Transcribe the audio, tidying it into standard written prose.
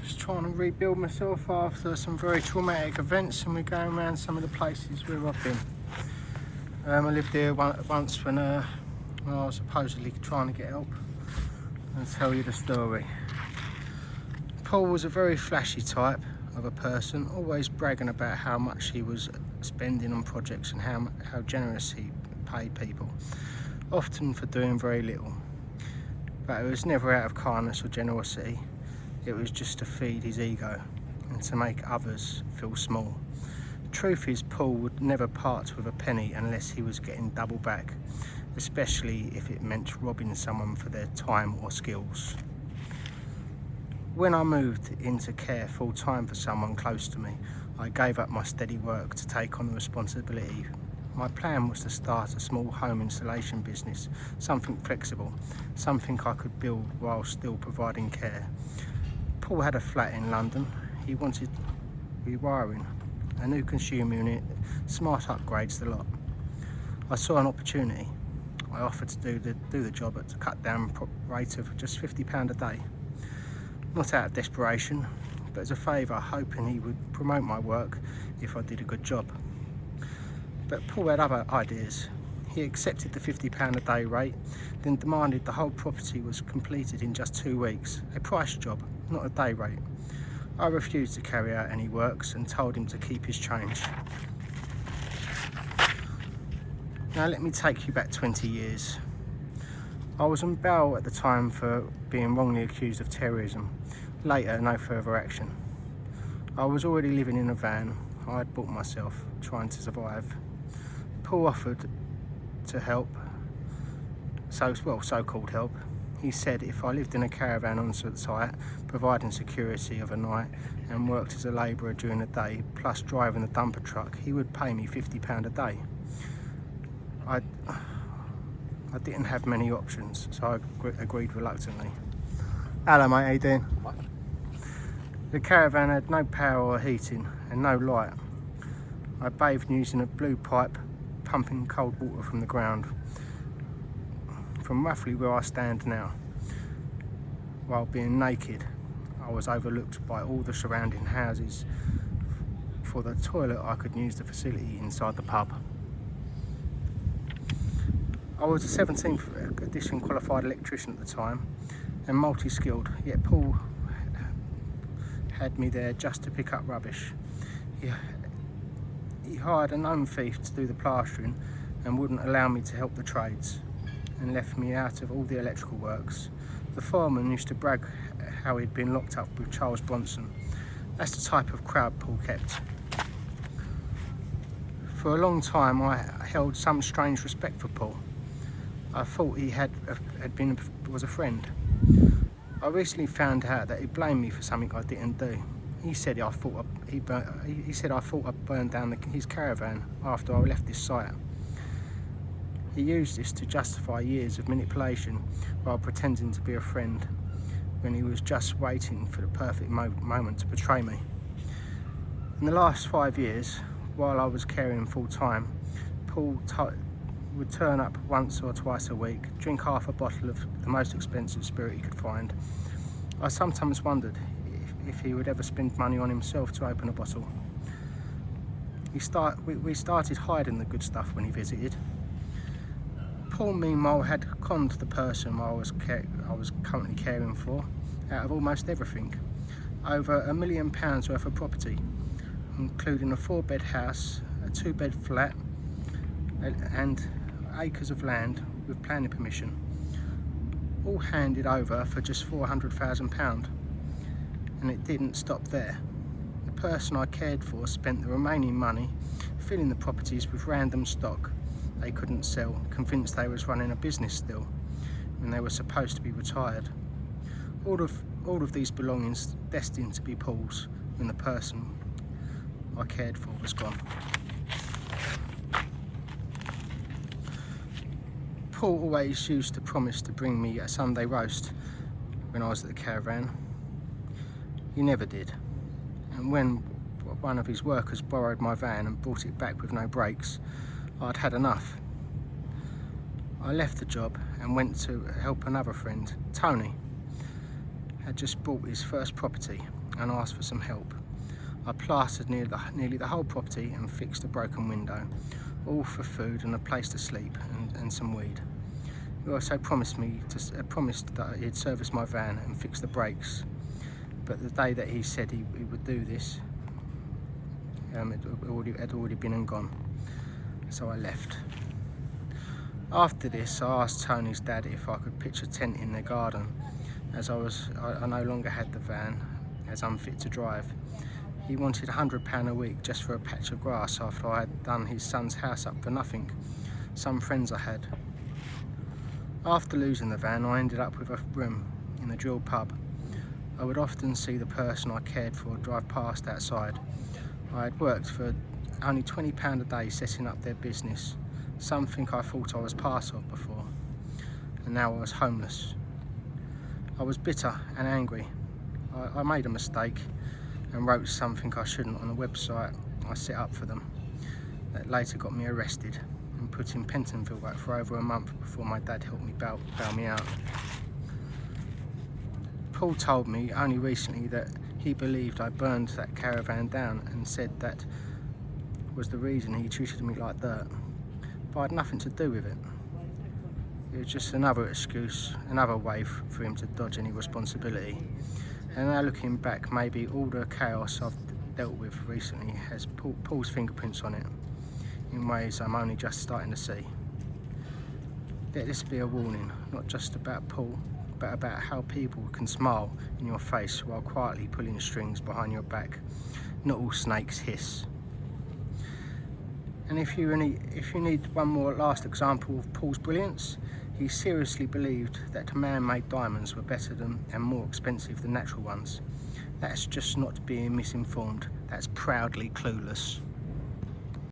Just trying to rebuild myself after some very traumatic events, and we're going around some of the places where I've been. I lived there once when I was supposedly trying to get help. I'll tell you the story. Paul was a very flashy type of a person, always bragging about how much he was spending on projects and how generous he paid people, often for doing very little. But it was never out of kindness or generosity. It was just to feed his ego and to make others feel small. The truth is, Paul would never part with a penny unless he was getting double back, especially if it meant robbing someone for their time or skills. When I moved into care full time for someone close to me, I gave up my steady work to take on the responsibility. My plan was to start a small home installation business, something flexible, something I could build while still providing care. Paul had a flat in London. He wanted rewiring, a new consumer unit, smart upgrades, the lot. I saw an opportunity. I offered to do the job at a cut down rate of just £50 a day. Not out of desperation, but as a favour, hoping he would promote my work if I did a good job. But Paul had other ideas. He accepted the £50 a day rate, then demanded the whole property was completed in just 2 weeks, a price job, not a day rate. I refused to carry out any works and told him to keep his change. Now let me take you back 20 years. I was on bail at the time for being wrongly accused of terrorism. Later, no further action. I was already living in a van I had bought myself, trying to survive. Paul offered to help, so-called help. He said if I lived in a caravan on site, providing security of a night, and worked as a labourer during the day, plus driving the dumper truck, he would pay me £50 a day. I didn't have many options, so I agreed reluctantly. Hello mate, how you doing? What? The caravan had no power or heating and no light. I bathed using a blue pipe, pumping cold water from the ground, from roughly where I stand now. While being naked, I was overlooked by all the surrounding houses. For the toilet, I could use the facility inside the pub. I was a 17th edition qualified electrician at the time and multi-skilled, yet Paul had me there just to pick up rubbish. He hired a known thief to do the plastering and wouldn't allow me to help the trades, and left me out of all the electrical works. The foreman used to brag how he'd been locked up with Charles Bronson. That's the type of crowd Paul kept. For a long time I held some strange respect for Paul. I thought he was a friend. I recently found out that he blamed me for something I didn't do. He said I thought I burned down his caravan after I left this site. He used this to justify years of manipulation while pretending to be a friend, when he was just waiting for the perfect moment to betray me. In the last 5 years, while I was caring full time, Paul would turn up once or twice a week, drink half a bottle of the most expensive spirit he could find. I sometimes wondered if he would ever spend money on himself to open a bottle. We started hiding the good stuff when he visited. Paul, meanwhile, had conned the person I was currently caring for out of almost everything. Over £1 million worth of property, including a 4-bed house, a 2-bed flat, and acres of land with planning permission, all handed over for just £400,000. And it didn't stop there. The person I cared for spent the remaining money filling the properties with random stock they couldn't sell, convinced they was running a business still when they were supposed to be retired. All of these belongings destined to be Paul's when the person I cared for was gone. Paul always used to promise to bring me a Sunday roast when I was at the caravan. He never did, and when one of his workers borrowed my van and brought it back with no brakes, I'd had enough. I left the job and went to help another friend. Tony had just bought his first property and asked for some help. I plastered nearly the whole property and fixed a broken window, all for food and a place to sleep and some weed. He also promised that he'd service my van and fix the brakes, but the day that he said he would do this, it had already been and gone, so I left. After this, I asked Tony's dad if I could pitch a tent in their garden, as I no longer had the van, as unfit to drive. He wanted £100 a week just for a patch of grass after I had done his son's house up for nothing, some friends I had. After losing the van, I ended up with a room in the drill pub. I would often see the person I cared for drive past outside. I had worked for only £20 a day setting up their business, something I thought I was part of before, and now I was homeless. I was bitter and angry. I made a mistake and wrote something I shouldn't on a website I set up for them that later got me arrested and put in Pentonville for over a month before my dad helped me bail me out. Paul told me only recently that he believed I burned that caravan down and said that was the reason he treated me like dirt, but I had nothing to do with it. It was just another excuse, another way for him to dodge any responsibility. And now looking back, maybe all the chaos I've dealt with recently has Paul's fingerprints on it, in ways I'm only just starting to see. Let this be a warning, not just about Paul, but about how people can smile in your face while quietly pulling strings behind your back. Not all snakes hiss. And if you need one more last example of Paul's brilliance, he seriously believed that man-made diamonds were better than and more expensive than natural ones. That's just not being misinformed, that's proudly clueless.